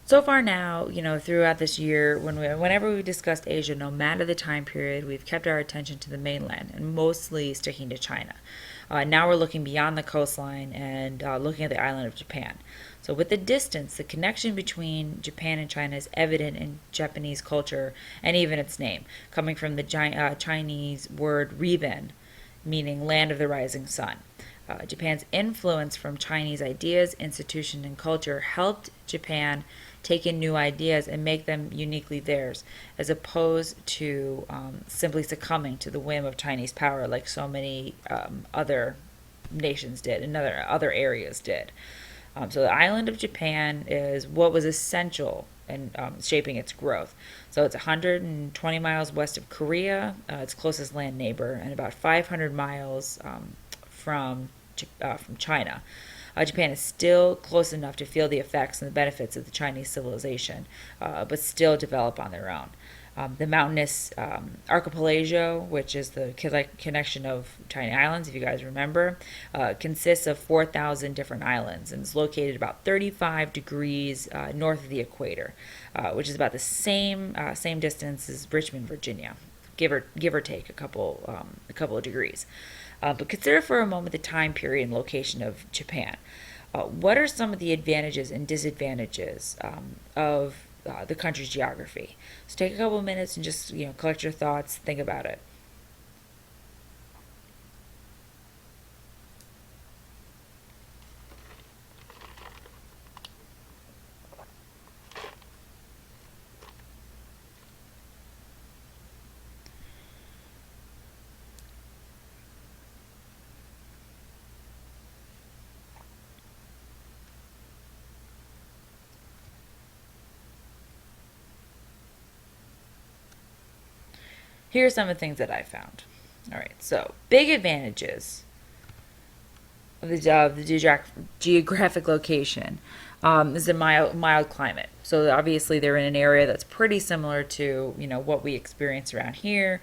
So far now, throughout this year, whenever we've discussed Asia, no matter the time period, we've kept our attention to the mainland and mostly sticking to China. Now we're looking beyond the coastline and looking at the island of Japan. So, with the distance, the connection between Japan and China is evident in Japanese culture and even its name, coming from the Chinese word Riben, meaning land of the rising sun. Japan's influence from Chinese ideas, institution, and culture helped Japan take in new ideas and make them uniquely theirs, as opposed to simply succumbing to the whim of Chinese power like so many other nations did and other areas did. So the island of Japan is what was essential in shaping its growth. So it's 120 miles west of Korea, its closest land neighbor, and about 500 miles from China. Japan is still close enough to feel the effects and the benefits of the Chinese civilization, but still develop on their own. The mountainous archipelago, which is the connection of tiny islands, if you guys remember, consists of 4,000 different islands and is located about 35 degrees north of the equator, which is about the same distance as Richmond, Virginia, give or take a couple of degrees. But consider for a moment the time period and location of Japan. What are some of the advantages and disadvantages of the country's geography? So take a couple of minutes and just collect your thoughts, think about it. Here are some of the things that I found. All right, so big advantages of the geographic location is a mild climate. So obviously they're in an area that's pretty similar to what we experience around here.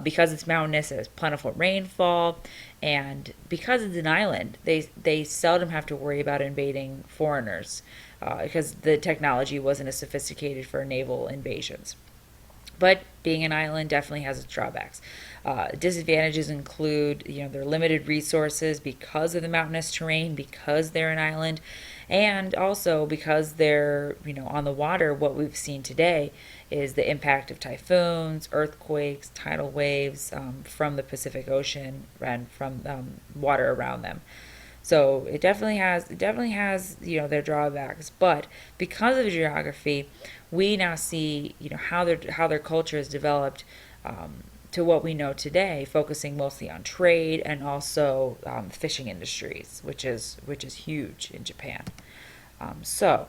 Because it's mountainous, it has plentiful rainfall, and because it's an island, they seldom have to worry about invading foreigners because the technology wasn't as sophisticated for naval invasions. But being an island definitely has its drawbacks. Disadvantages include, their limited resources because of the mountainous terrain, because they're an island, and also because they're, on the water. What we've seen today is the impact of typhoons, earthquakes, tidal waves from the Pacific Ocean and from water around them. So it definitely has their drawbacks, but because of geography, we now see how their culture has developed to what we know today, focusing mostly on trade and also fishing industries, which is huge in Japan. So.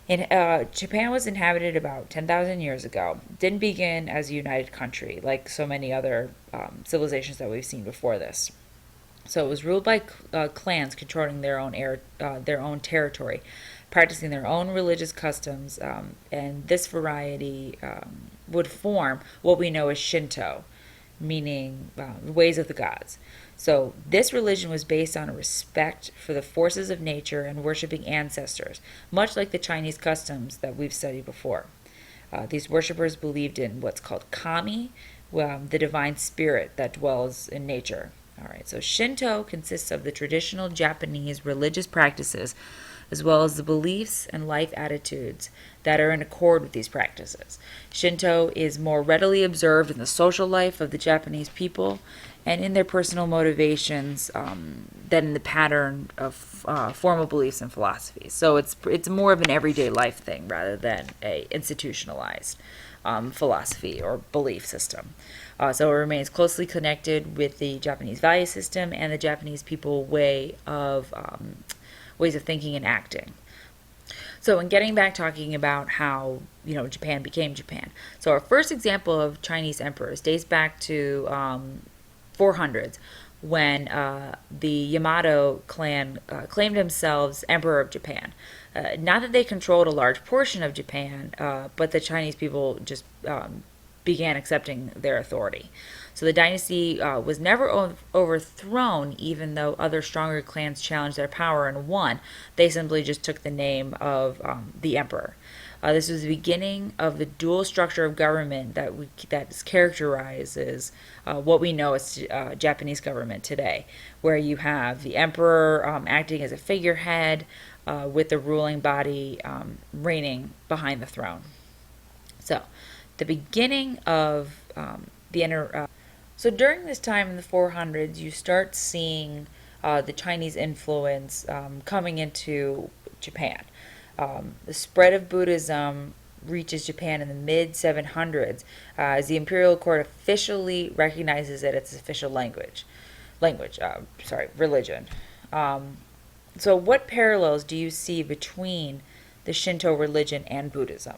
Japan was inhabited about 10,000 years ago. Didn't begin as a united country like so many other civilizations that we've seen before this. So it was ruled by clans controlling their own territory, practicing their own religious customs, and this variety would form what we know as Shinto, meaning ways of the gods. So this religion was based on a respect for the forces of nature and worshiping ancestors, much like the Chinese customs that we've studied before. These worshippers believed in what's called kami, the divine spirit that dwells in nature. All right, so Shinto consists of the traditional Japanese religious practices as well as the beliefs and life attitudes that are in accord with these practices. Shinto is more readily observed in the social life of the Japanese people and in their personal motivations than in the pattern of formal beliefs and philosophies. So it's more of an everyday life thing rather than a institutionalized philosophy or belief system. So it remains closely connected with the Japanese value system and the Japanese people ways of thinking and acting. So, in getting back talking about how Japan became Japan, so our first example of Chinese emperors dates back to 400s when the Yamato clan claimed themselves emperor of Japan. Not that they controlled a large portion of Japan, but the Chinese people just began accepting their authority. So the dynasty was never overthrown, even though other stronger clans challenged their power and won. They simply just took the name of the emperor. This was the beginning of the dual structure of government that characterizes what we know as Japanese government today, where you have the emperor acting as a figurehead with the ruling body reigning behind the throne. So, the beginning of so during this time in the 400s, you start seeing the Chinese influence coming into Japan. The spread of Buddhism reaches Japan in the mid 700s as the imperial court officially recognizes it as its official religion. So, what parallels do you see between the Shinto religion and Buddhism?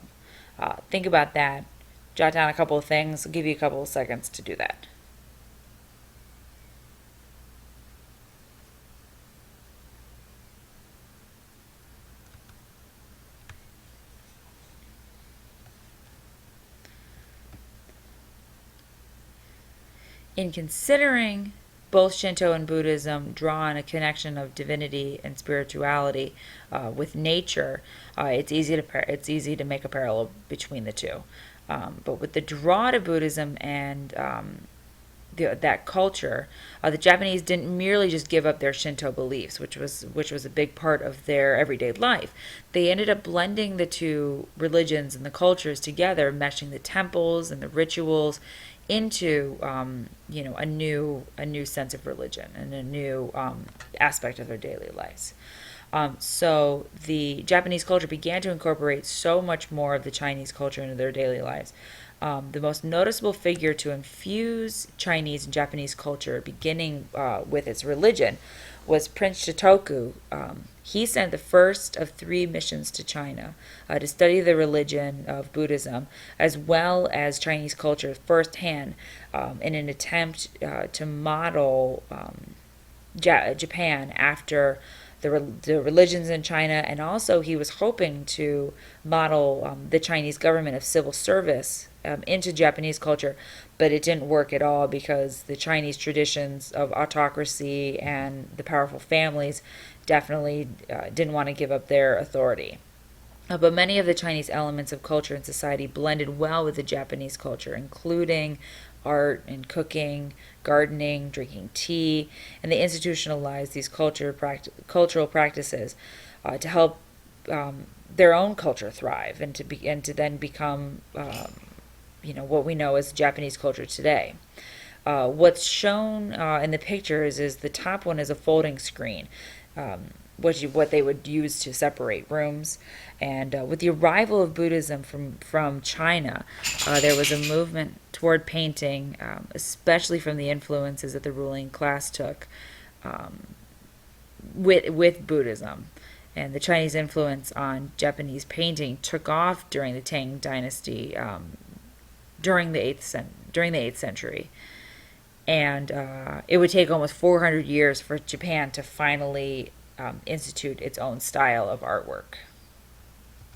Think about that. Jot down a couple of things. I'll give you a couple of seconds to do that. In considering both Shinto and Buddhism draw on a connection of divinity and spirituality with nature, it's easy to make a parallel between the two. But with the draw to Buddhism and that culture, the Japanese didn't merely just give up their Shinto beliefs, which was a big part of their everyday life. They ended up blending the two religions and the cultures together, meshing the temples and the rituals into a new sense of religion and a new aspect of their daily lives. So the Japanese culture began to incorporate so much more of the Chinese culture into their daily lives. The most noticeable figure to infuse Chinese and Japanese culture, beginning with its religion, was Prince Shotoku. He sent the first of 3 missions to China to study the religion of Buddhism as well as Chinese culture firsthand in an attempt to model Japan after the religions in China, and also he was hoping to model the Chinese government of civil service into Japanese culture, but it didn't work at all because the Chinese traditions of autocracy and the powerful families definitely didn't want to give up their authority. But many of the Chinese elements of culture and society blended well with the Japanese culture, including art and cooking, gardening, drinking tea, and they institutionalized these cultural practices to help their own culture thrive and to then become what we know as Japanese culture today. What's shown in the pictures is the top one is a folding screen, what they would use to separate rooms. And with the arrival of Buddhism from China, there was a movement toward painting, especially from the influences that the ruling class took with Buddhism. And the Chinese influence on Japanese painting took off during the Tang Dynasty, during the 8th century. And it would take almost 400 years for Japan to finally institute its own style of artwork.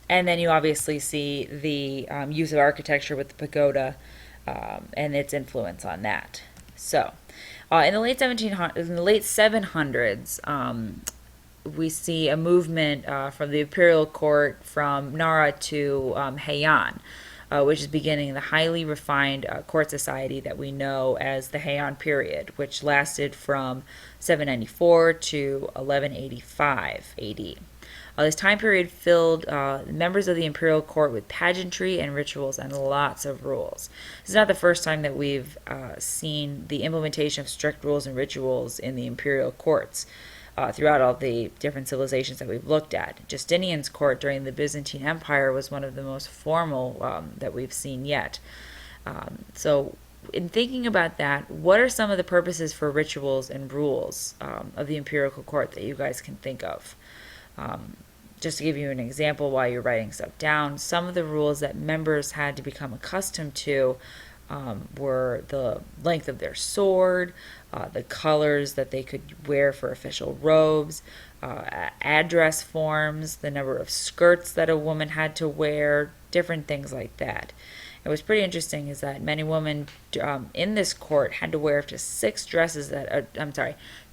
And then you obviously see the use of architecture with the pagoda and its influence on that. So, in the late 700s, we see a movement from the imperial court from Nara to Heian, which is beginning the highly refined court society that we know as the Heian period, which lasted from 794 to 1185 AD. This time period filled members of the imperial court with pageantry and rituals and lots of rules. This is not the first time that we've seen the implementation of strict rules and rituals in the imperial courts throughout all the different civilizations that we've looked at. Justinian's court during the Byzantine Empire was one of the most formal that we've seen yet. So in thinking about that, what are some of the purposes for rituals and rules of the imperial court that you guys can think of? Just to give you an example while you're writing stuff down, some of the rules that members had to become accustomed to were the length of their sword, the colors that they could wear for official robes, address forms, the number of skirts that a woman had to wear, different things like that. It was pretty interesting is that many women in this court had to wear up to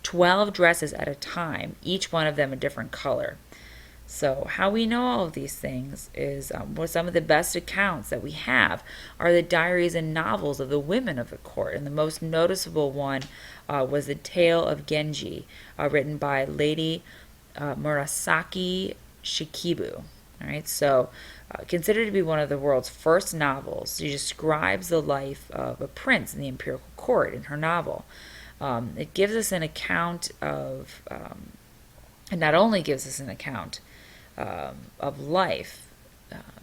12 dresses at a time, each one of them a different color. So, how we know all of these things is well, some of the best accounts that we have are the diaries and novels of the women of the court. And the most noticeable one was The Tale of Genji, written by Lady Murasaki Shikibu. All right, so considered to be one of the world's first novels, she describes the life of a prince in the imperial court in her novel. It gives us an account of, and not only gives us an account of life,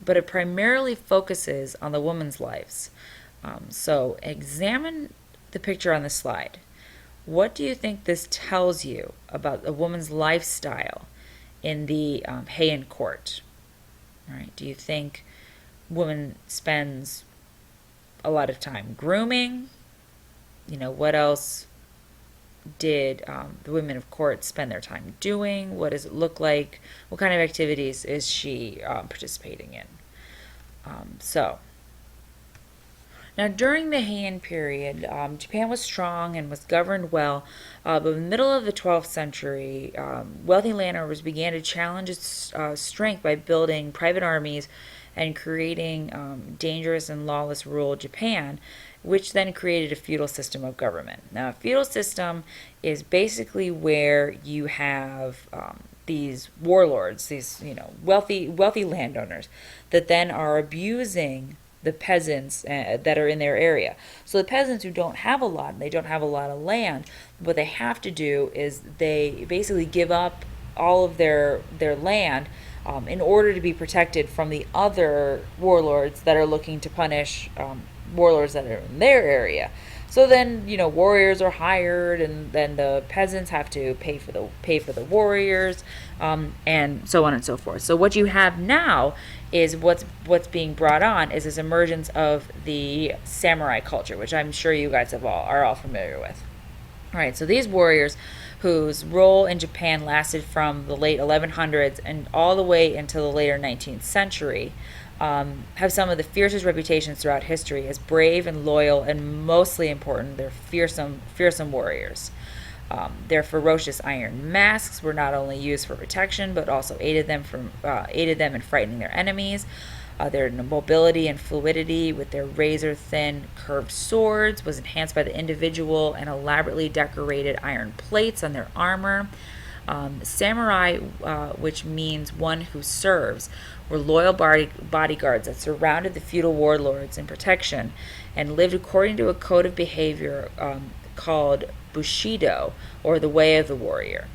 but it primarily focuses on the women's lives. So examine the picture on the slide. What do you think this tells you about a woman's lifestyle in the Heian court? All right. Do you think woman spends a lot of time grooming? What else did the women of court spend their time doing? What does it look like? What kind of activities is she participating in? Now, during the Heian period, Japan was strong and was governed well, but in the middle of the 12th century, wealthy landowners began to challenge its strength by building private armies and creating dangerous and lawless rule of Japan, which then created a feudal system of government. Now, a feudal system is basically where you have these warlords, these wealthy landowners, that then are abusing the peasants that are in their area. So the peasants who don't have a lot, and they don't have a lot of land, what they have to do is they basically give up all of their land in order to be protected from the other warlords that are looking to punish warlords that are in their area. So then, warriors are hired, and then the peasants have to pay for the warriors, and so on and so forth. So what you have now is what's being brought on is this emergence of the samurai culture, which I'm sure you guys are all familiar with. All right, so these warriors, whose role in Japan lasted from the late 1100s and all the way into the later 19th century, have some of the fiercest reputations throughout history as brave and loyal, and mostly important, they're fearsome warriors. Their ferocious iron masks were not only used for protection, but also aided them in frightening their enemies. Their mobility and fluidity with their razor-thin curved swords was enhanced by the individual and elaborately decorated iron plates on their armor. Samurai, which means one who serves, were loyal bodyguards that surrounded the feudal warlords in protection and lived according to a code of behavior called Bushido, or the way of the warrior.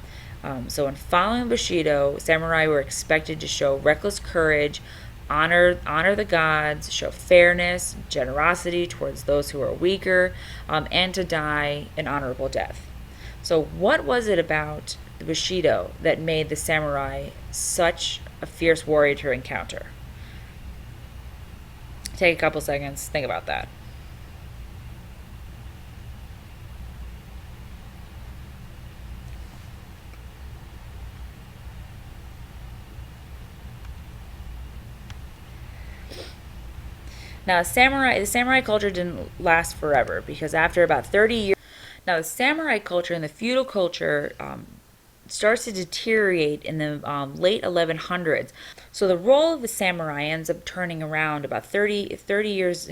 So in following Bushido, samurai were expected to show reckless courage, honor the gods, show fairness, generosity towards those who are weaker, and to die an honorable death. So what was it about the Bushido that made the samurai such a fierce warrior to encounter? Take a couple seconds, think about that. Now, the samurai culture didn't last forever, because after about 30 years, now the samurai culture and the feudal culture starts to deteriorate in the late 1100s. So the role of the samurai ends up turning around about 30 years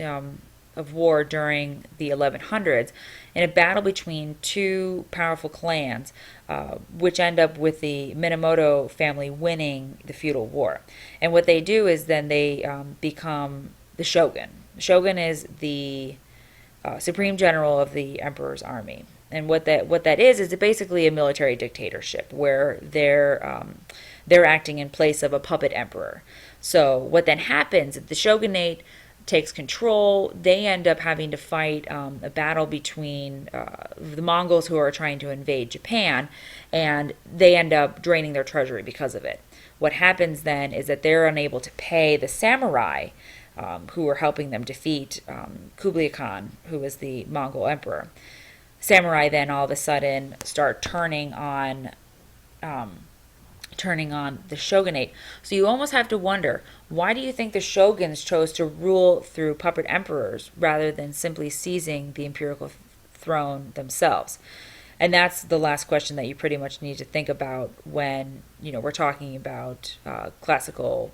of war during the 1100s in a battle between two powerful clans, which end up with the Minamoto family winning the feudal war. And what they do is then they become the shogun. The shogun is the supreme general of the emperor's army. And what that is basically a military dictatorship where they're acting in place of a puppet emperor. So what then happens if the shogunate takes control? They end up having to fight a battle between the Mongols, who are trying to invade Japan, and they end up draining their treasury because of it. What happens then is that they're unable to pay the samurai who were helping them defeat Kublai Khan, who was the Mongol emperor. Samurai then all of a sudden start turning on turning on the shogunate. So you almost have to wonder, why do you think the shoguns chose to rule through puppet emperors rather than simply seizing the imperial throne themselves? And that's the last question that you pretty much need to think about when we're talking about classical